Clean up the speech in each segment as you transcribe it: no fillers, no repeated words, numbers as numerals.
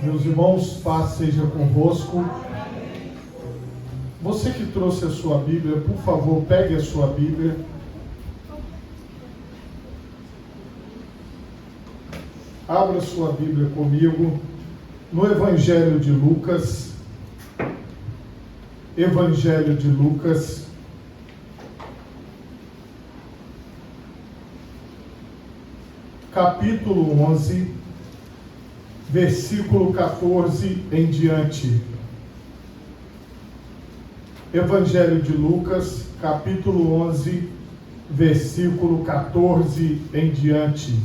Meus irmãos, paz seja convosco. Você que trouxe a sua Bíblia, por favor, pegue a sua Bíblia. Abra sua Bíblia comigo no Evangelho de Lucas. Evangelho de Lucas. Capítulo 11, versículo 14 em diante. Evangelho de Lucas, capítulo 11, versículo 14 em diante.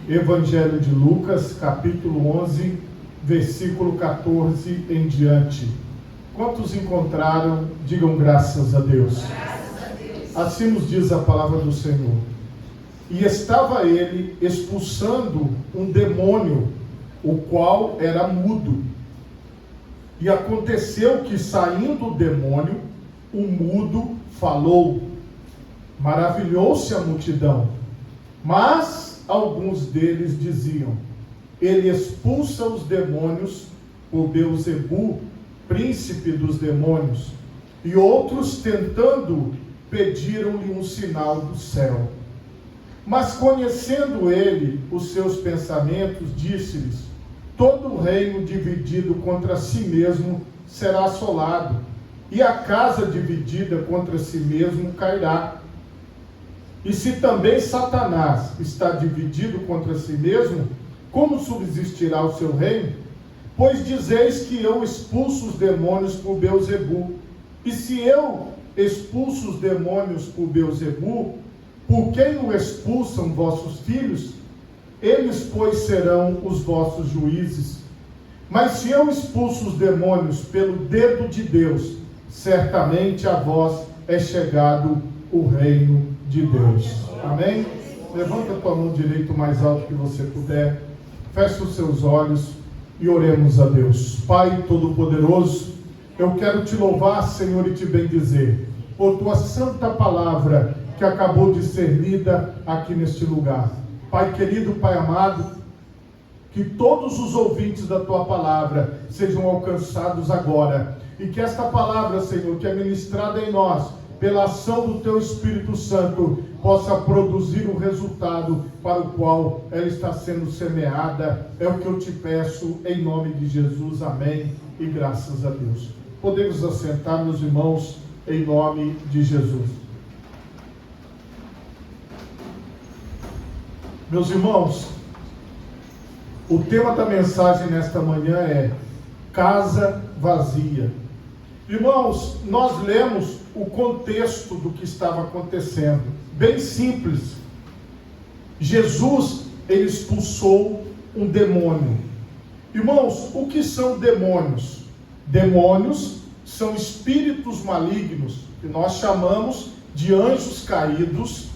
Evangelho de Lucas, capítulo 11, versículo 14 em diante. Quantos encontraram, digam graças a Deus. Assim nos diz a palavra do Senhor. E estava ele expulsando um demônio, o qual era mudo. E aconteceu que, saindo o demônio, o mudo falou. Maravilhou-se a multidão. Mas alguns deles diziam: ele expulsa os demônios por Beelzebu, príncipe dos demônios. E outros, tentando, pediram-lhe um sinal do céu. Mas conhecendo ele os seus pensamentos, disse-lhes: todo reino dividido contra si mesmo será assolado, e a casa dividida contra si mesmo cairá. E se também Satanás está dividido contra si mesmo, como subsistirá o seu reino? Pois dizeis que eu expulso os demônios por Beelzebu. E se eu expulso os demônios por Beelzebu, por quem o expulsam vossos filhos? Eles, pois, serão os vossos juízes. Mas se eu expulso os demônios pelo dedo de Deus, certamente a vós é chegado o reino de Deus. Amém? Levanta a tua mão direita o mais alto que você puder. Feche os seus olhos e oremos a Deus. Pai Todo-Poderoso, eu quero te louvar, Senhor, e te bendizer por tua santa palavra que acabou de ser lida aqui neste lugar. Pai querido, Pai amado, que todos os ouvintes da tua palavra sejam alcançados agora, e que esta palavra, Senhor, que é ministrada em nós pela ação do teu Espírito Santo, possa produzir o resultado para o qual ela está sendo semeada. É o que eu te peço em nome de Jesus. Amém e graças a Deus. Podemos assentar, meus irmãos, em nome de Jesus. Meus irmãos, o tema da mensagem nesta manhã é casa vazia. Irmãos, nós lemos o contexto do que estava acontecendo, bem simples. Jesus, ele expulsou um demônio. Irmãos, o que são demônios? Demônios são espíritos malignos, que nós chamamos de anjos caídos,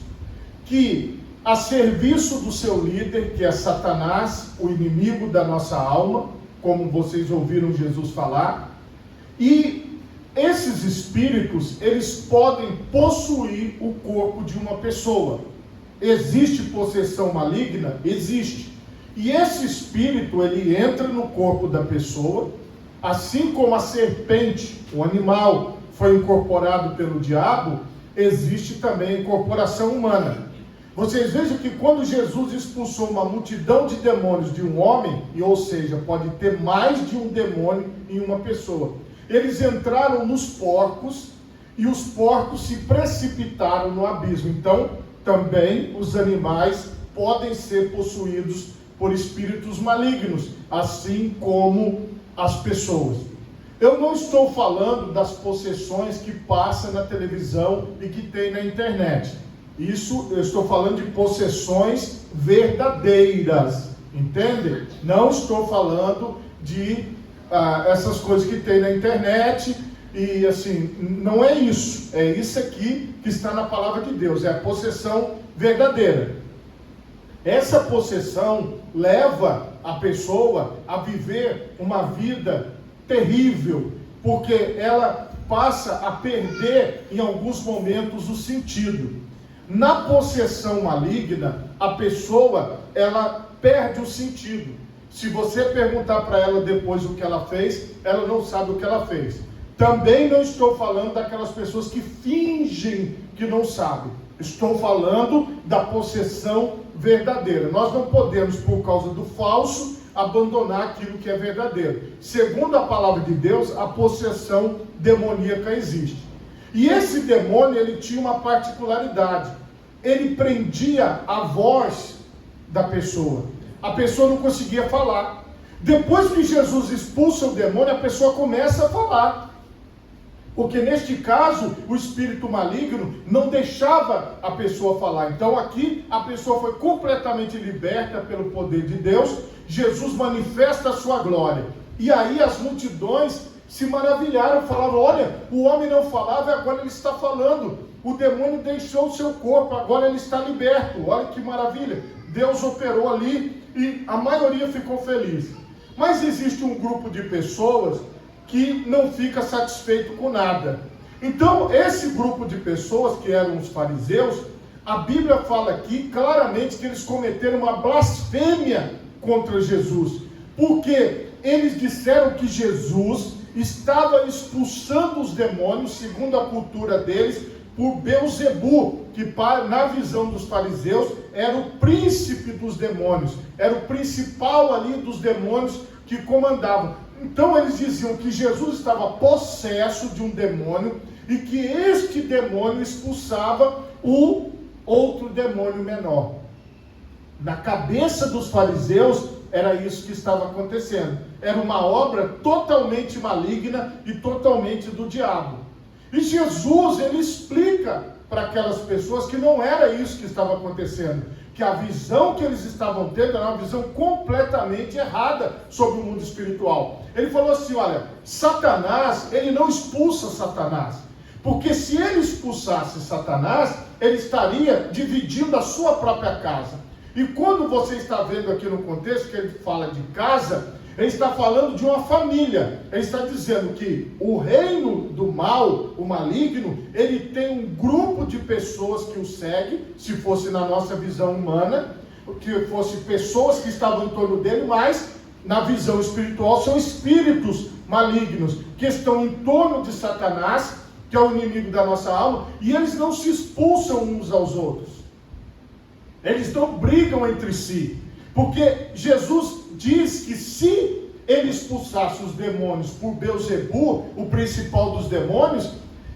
que a serviço do seu líder, que é Satanás, o inimigo da nossa alma, como vocês ouviram Jesus falar, e esses espíritos, eles podem possuir o corpo de uma pessoa. Existe possessão maligna? Existe. E esse espírito, ele entra no corpo da pessoa, assim como a serpente, o animal, foi incorporado pelo diabo, existe também a incorporação humana. Vocês vejam que quando Jesus expulsou uma multidão de demônios de um homem, ou seja, pode ter mais de um demônio em uma pessoa, eles entraram nos porcos e os porcos se precipitaram no abismo. Então, também os animais podem ser possuídos por espíritos malignos, assim como as pessoas. Eu não estou falando das possessões que passam na televisão e que tem na internet. Isso, eu estou falando de possessões verdadeiras, entende? Não estou falando de essas coisas que tem na internet, e assim, não é isso. É isso aqui que está na palavra de Deus, é a possessão verdadeira. Essa possessão leva a pessoa a viver uma vida terrível, porque ela passa a perder em alguns momentos o sentido. Na possessão maligna, a pessoa, ela perde o sentido. Se você perguntar para ela depois o que ela fez, ela não sabe o que ela fez. Também não estou falando daquelas pessoas que fingem que não sabem. Estou falando da possessão verdadeira. Nós não podemos, por causa do falso, abandonar aquilo que é verdadeiro. Segundo a palavra de Deus, a possessão demoníaca existe. E esse demônio, ele tinha uma particularidade. Ele prendia a voz da pessoa. A pessoa não conseguia falar. Depois que Jesus expulsa o demônio, a pessoa começa a falar. Porque neste caso, o espírito maligno não deixava a pessoa falar. Então aqui, a pessoa foi completamente liberta pelo poder de Deus. Jesus manifesta a sua glória. E aí as multidões se maravilharam, falavam: olha, o homem não falava e agora ele está falando. O demônio deixou o seu corpo, agora ele está liberto. Olha que maravilha. Deus operou ali e a maioria ficou feliz. Mas existe um grupo de pessoas que não fica satisfeito com nada. Então, esse grupo de pessoas, que eram os fariseus, a Bíblia fala aqui claramente que eles cometeram uma blasfêmia contra Jesus, porque eles disseram que Jesus estava expulsando os demônios, segundo a cultura deles, por Beelzebu, que na visão dos fariseus era o príncipe dos demônios, era o principal ali dos demônios que comandava. Então eles diziam que Jesus estava possesso de um demônio e que este demônio expulsava o outro demônio menor. Na cabeça dos fariseus era isso que estava acontecendo. Era uma obra totalmente maligna e totalmente do diabo. E Jesus, ele explica para aquelas pessoas que não era isso que estava acontecendo, que a visão que eles estavam tendo era uma visão completamente errada sobre o mundo espiritual. Ele falou assim: olha, Satanás, ele não expulsa Satanás, porque se ele expulsasse Satanás, ele estaria dividindo a sua própria casa. E quando você está vendo aqui no contexto que ele fala de casa, ele está falando de uma família. Ele está dizendo que o reino do mal, o maligno, ele tem um grupo de pessoas que o segue, se fosse na nossa visão humana, que fosse pessoas que estavam em torno dele, mas na visão espiritual são espíritos malignos que estão em torno de Satanás, que é o inimigo da nossa alma, e eles não se expulsam uns aos outros. Eles não brigam entre si, porque Jesus diz que se ele expulsasse os demônios por Beelzebu, o principal dos demônios,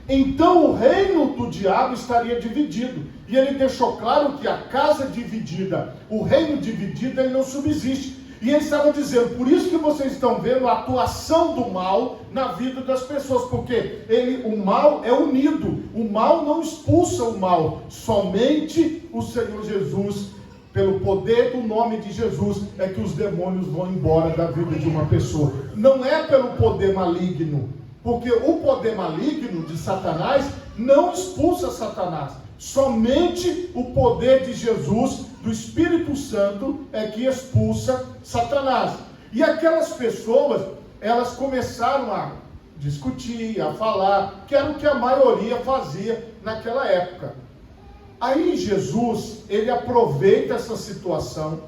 então o reino do diabo estaria dividido. E ele deixou claro que a casa dividida, o reino dividido, ele não subsiste. E ele estava dizendo: por isso que vocês estão vendo a atuação do mal na vida das pessoas, porque o mal é unido, o mal não expulsa o mal, somente o Senhor Jesus, pelo poder do nome de Jesus, é que os demônios vão embora da vida de uma pessoa. Não é pelo poder maligno, porque o poder maligno de Satanás não expulsa Satanás. Somente o poder de Jesus, do Espírito Santo, é que expulsa Satanás. E aquelas pessoas, elas começaram a discutir, a falar, que era o que a maioria fazia naquela época. Aí Jesus, ele aproveita essa situação,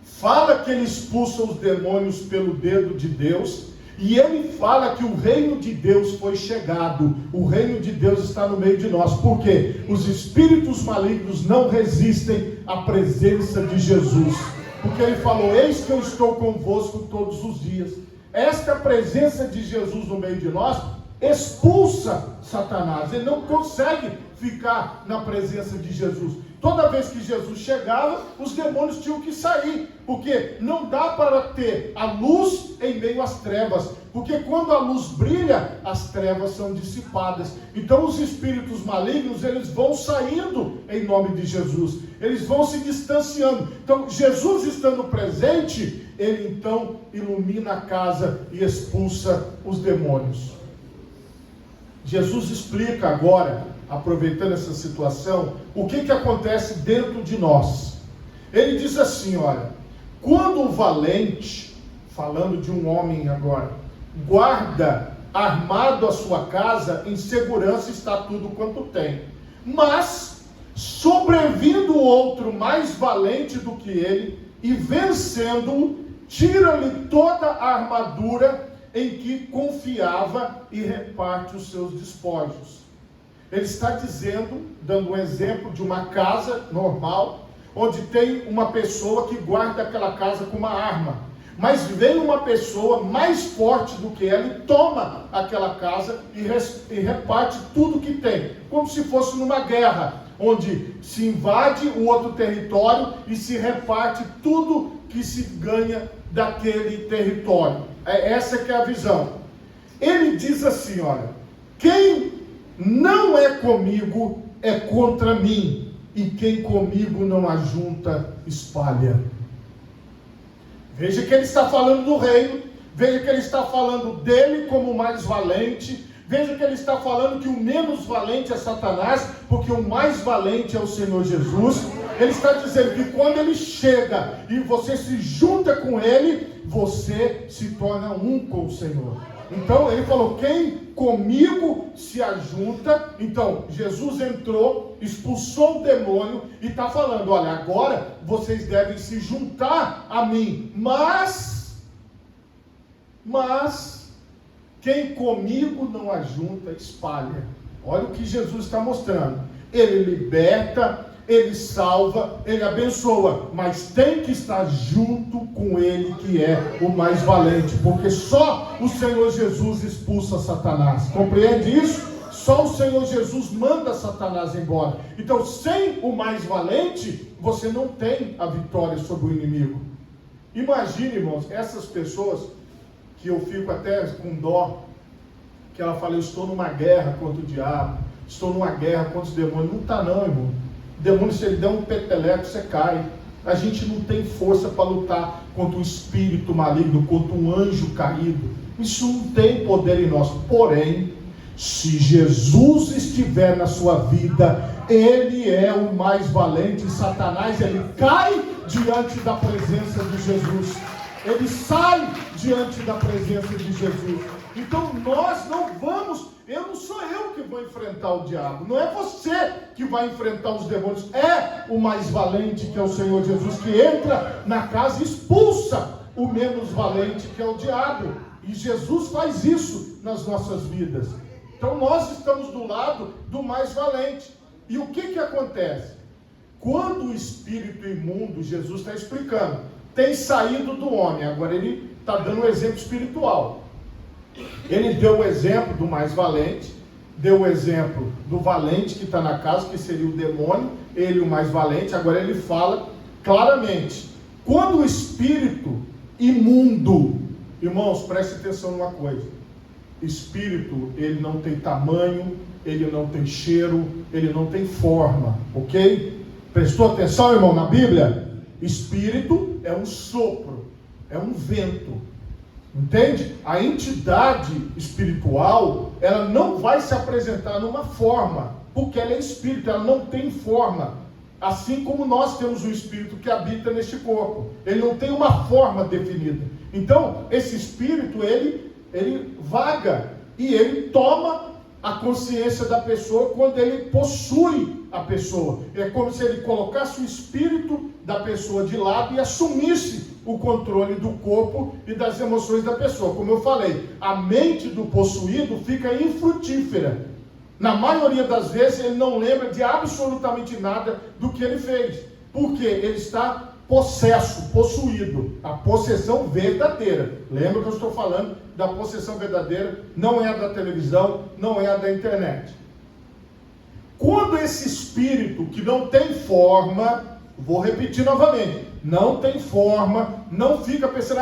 fala que ele expulsa os demônios pelo dedo de Deus, e ele fala que o reino de Deus foi chegado, o reino de Deus está no meio de nós, porque os espíritos malignos não resistem à presença de Jesus, porque ele falou: eis que eu estou convosco todos os dias. Esta presença de Jesus no meio de nós expulsa Satanás, ele não consegue ficar na presença de Jesus. Toda vez que Jesus chegava, os demônios tinham que sair, porque não dá para ter a luz em meio às trevas, porque quando a luz brilha, as trevas são dissipadas. Então os espíritos malignos, eles vão saindo em nome de Jesus, eles vão se distanciando. Então Jesus estando presente, ele então ilumina a casa e expulsa os demônios. Jesus explica agora, aproveitando essa situação, o que acontece dentro de nós. Ele diz assim: olha, quando o valente, falando de um homem agora, guarda armado a sua casa, em segurança está tudo quanto tem. Mas, sobrevindo outro mais valente do que ele, e vencendo-o, tira-lhe toda a armadura em que confiava e reparte os seus despojos. Ele está dizendo, dando um exemplo de uma casa normal, onde tem uma pessoa que guarda aquela casa com uma arma. Mas vem uma pessoa mais forte do que ela e toma aquela casa e reparte tudo que tem. Como se fosse numa guerra, onde se invade o outro território e se reparte tudo que se ganha daquele território. Essa que é a visão. Ele diz assim, olha, quem não é comigo é contra mim, e quem comigo não ajunta, espalha. Veja que ele está falando do reino, veja que ele está falando dele como mais valente, veja que ele está falando que o menos valente é Satanás, porque o mais valente é o Senhor Jesus. Ele está dizendo que quando ele chega e você se junta com ele, você se torna um com o Senhor. Então ele falou, quem comigo se ajunta. Então Jesus entrou, expulsou o demônio e está falando, olha, agora vocês devem se juntar a mim, mas quem comigo não ajunta, espalha. Olha o que Jesus está mostrando. Ele liberta, ele salva, ele abençoa, mas tem que estar junto com ele, que é o mais valente, porque só o Senhor Jesus expulsa Satanás. Compreende isso? Só o Senhor Jesus manda Satanás embora. Então, sem o mais valente, você não tem a vitória sobre o inimigo. Imagine, irmãos, essas pessoas que eu fico até com dó, que ela fala, eu estou numa guerra contra o diabo, estou numa guerra contra os demônios. Não está não, irmão. O demônio, se ele der um peteleco, você cai. A gente não tem força para lutar contra um espírito maligno, contra um anjo caído. Isso não tem poder em nós. Porém, se Jesus estiver na sua vida, ele é o mais valente. Satanás, ele cai diante da presença de Jesus. Ele sai diante da presença de Jesus. Então nós não vamos, não sou eu que vou enfrentar o diabo, não é você que vai enfrentar os demônios, é o mais valente, que é o Senhor Jesus, que entra na casa e expulsa o menos valente, que é o diabo. E Jesus faz isso nas nossas vidas. Então nós estamos do lado do mais valente. E o que acontece? Quando o espírito imundo, Jesus está explicando, tem saído do homem, agora ele está dando um exemplo espiritual. Ele deu o exemplo do mais valente, deu o exemplo do valente que está na casa, que seria o demônio, ele o mais valente. Agora ele fala claramente, quando o espírito imundo, irmãos, preste atenção numa coisa, espírito, ele não tem tamanho, ele não tem cheiro, ele não tem forma, ok? Prestou atenção, irmão, na Bíblia? Espírito é um sopro, é um vento. Entende? A entidade espiritual, ela não vai se apresentar numa forma, porque ela é espírito, ela não tem forma. Assim como nós temos um espírito que habita neste corpo, ele não tem uma forma definida. Então, esse espírito, ele vaga e ele toma a consciência da pessoa quando ele possui a pessoa. É como se ele colocasse o espírito da pessoa de lado e assumisse o controle do corpo e das emoções da pessoa. Como eu falei, a mente do possuído fica infrutífera. Na maioria das vezes ele não lembra de absolutamente nada do que ele fez, porque ele está possuído, a possessão verdadeira. Lembra que eu estou falando da possessão verdadeira, não é a da televisão, não é a da internet. Quando esse espírito que não tem forma, vou repetir novamente, não tem forma, não fica pensando,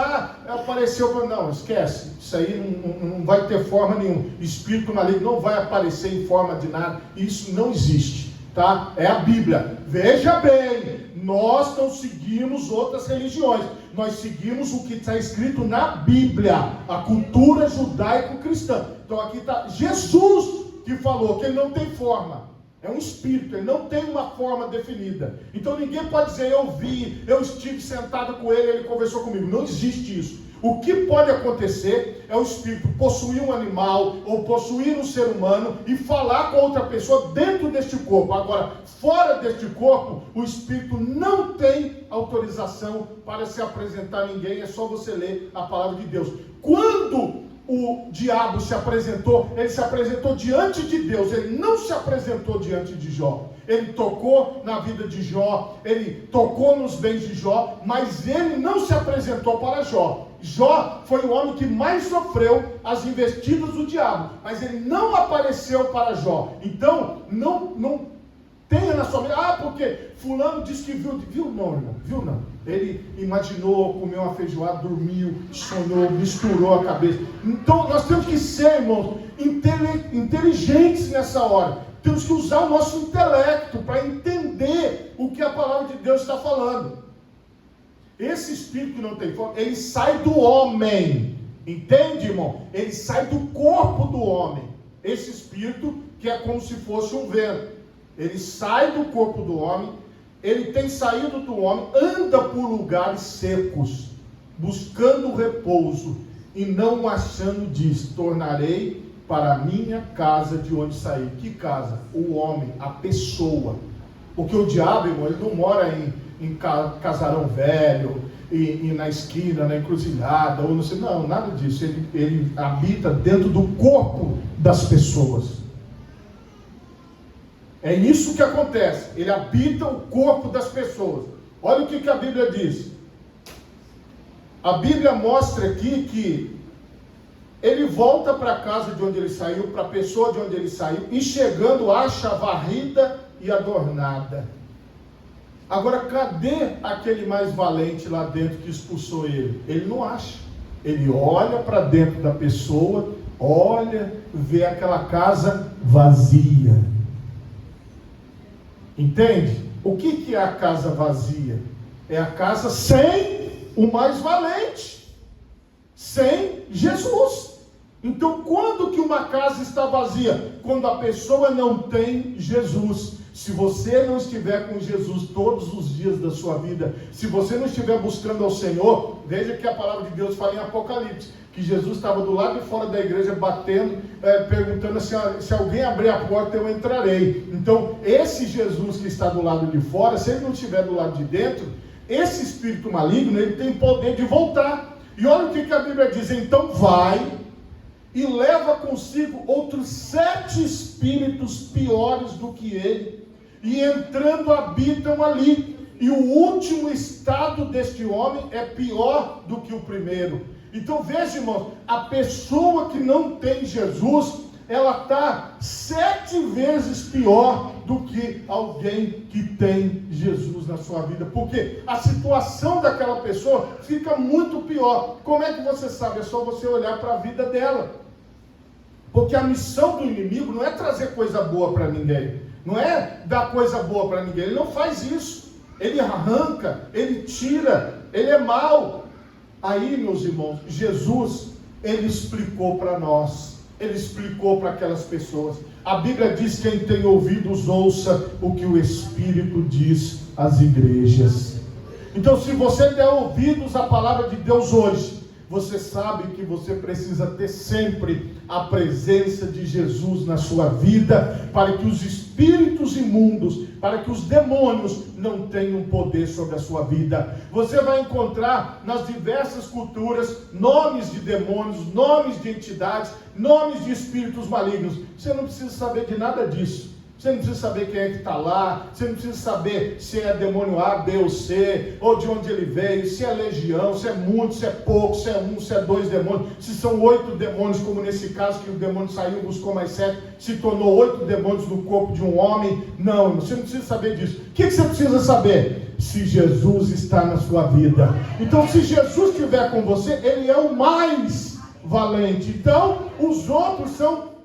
apareceu, não, esquece, isso aí não vai ter forma nenhuma, espírito maligno não vai aparecer em forma de nada, isso não existe, tá? É a Bíblia. Veja bem, nós não seguimos outras religiões, nós seguimos o que está escrito na Bíblia, a cultura judaico-cristã. Então aqui está Jesus que falou que ele não tem forma, É um espírito, ele não tem uma forma definida. Então ninguém pode dizer, eu vi, eu estive sentado com ele, ele conversou comigo. Não existe isso. O que pode acontecer é o espírito possuir um animal ou possuir um ser humano e falar com outra pessoa dentro deste corpo. Agora, fora deste corpo, o espírito não tem autorização para se apresentar a ninguém. É só você ler a palavra de Deus. Quando o diabo se apresentou, ele se apresentou diante de Deus, ele não se apresentou diante de Jó. Ele tocou na vida de Jó, ele tocou nos bens de Jó, mas ele não se apresentou para Jó. Jó foi o homem que mais sofreu as investidas do diabo, mas ele não apareceu para Jó. Então, não tenha na sua mente, porque fulano disse que viu não, irmão, viu não. Ele imaginou, comeu uma feijoada, dormiu, sonhou, misturou a cabeça. Então nós temos que ser, irmãos, inteligentes nessa hora. Temos que usar o nosso intelecto para entender o que a palavra de Deus está falando. Esse espírito que não tem forma, ele sai do homem. Entende, irmão? Ele sai do corpo do homem. Esse espírito que é como se fosse um vento. Ele sai do corpo do homem, ele tem saído do homem, anda por lugares secos, buscando repouso, e não o achando diz, tornarei para a minha casa de onde saí. Que casa? O homem, a pessoa. Porque o diabo, irmão, ele não mora em casarão velho, e na esquina, na encruzilhada, ou não sei, não, nada disso. Ele habita dentro do corpo das pessoas. É isso que acontece. Ele habita o corpo das pessoas. Olha o que a Bíblia diz. A Bíblia mostra aqui que ele volta para a casa de onde ele saiu, para a pessoa de onde ele saiu, e chegando acha varrida e adornada. Agora, cadê aquele mais valente lá dentro que expulsou ele? Ele não acha. Ele olha para dentro da pessoa, olha, vê aquela casa vazia. Entende? O que é a casa vazia? É a casa sem o mais valente, sem Jesus. Então, quando que uma casa está vazia? Quando a pessoa não tem Jesus. Se você não estiver com Jesus todos os dias da sua vida, se você não estiver buscando ao Senhor, veja que a palavra de Deus fala em Apocalipse, que Jesus estava do lado de fora da igreja batendo, perguntando se alguém abrir a porta eu entrarei. Então esse Jesus que está do lado de fora, se ele não estiver do lado de dentro, esse espírito maligno, ele tem poder de voltar. E olha o que a Bíblia diz, então vai e leva consigo outros 7 espíritos piores do que ele, e entrando habitam ali. E o último estado deste homem é pior do que o primeiro. Então veja, irmãos, a pessoa que não tem Jesus, ela está 7 vezes pior do que alguém que tem Jesus na sua vida, porque a situação daquela pessoa fica muito pior. Como é que você sabe? É só você olhar para a vida dela, porque a missão do inimigo não é trazer coisa boa para ninguém, não é dar coisa boa para ninguém, ele não faz isso, ele arranca, ele tira, ele é mau. Aí, meus irmãos, Jesus, ele explicou para nós, ele explicou para aquelas pessoas. A Bíblia diz: quem tem ouvidos, ouça o que o Espírito diz às igrejas. Então, se você der ouvidos à palavra de Deus hoje, você sabe que você precisa ter sempre a presença de Jesus na sua vida, para que os espíritos imundos, para que os demônios não tenham poder sobre a sua vida. Você vai encontrar nas diversas culturas nomes de demônios, nomes de entidades, nomes de espíritos malignos. Você não precisa saber de nada disso. Você não precisa saber quem é que está lá, você não precisa saber se é demônio A, B ou C, ou de onde ele veio, se é legião, se é muito, se é pouco, se é 1, se é 2 demônios, se são 8 demônios, como nesse caso que o demônio saiu, buscou mais 7, se tornou 8 demônios no corpo de um homem. Não, você não precisa saber disso. O que você precisa saber? Se Jesus está na sua vida. Então, se Jesus estiver com você, ele é o mais valente. Então, os outros são...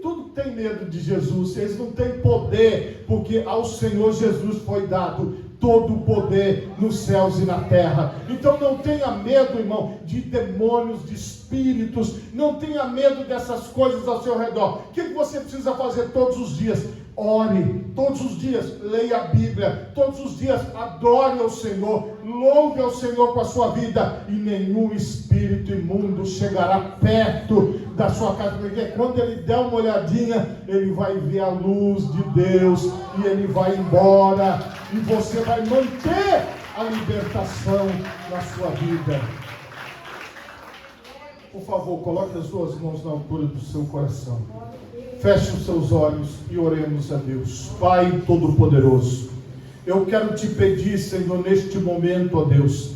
tudo tem medo de Jesus, eles não têm poder, porque ao Senhor Jesus foi dado todo o poder nos céus e na terra. Então não tenha medo, irmão, de demônios, de espíritos, não tenha medo dessas coisas ao seu redor. O que você precisa fazer todos os dias? ore todos os dias, leia a Bíblia, todos os dias adore ao Senhor, louve ao Senhor com a sua vida, e nenhum espírito imundo chegará perto da sua casa, porque quando ele der uma olhadinha, ele vai ver a luz de Deus, e ele vai embora, e você vai manter a libertação na sua vida. Por favor, coloque as duas mãos na altura do seu coração. Feche os seus olhos e oremos a Deus. Pai Todo-Poderoso, eu quero te pedir, Senhor, neste momento, ó Deus,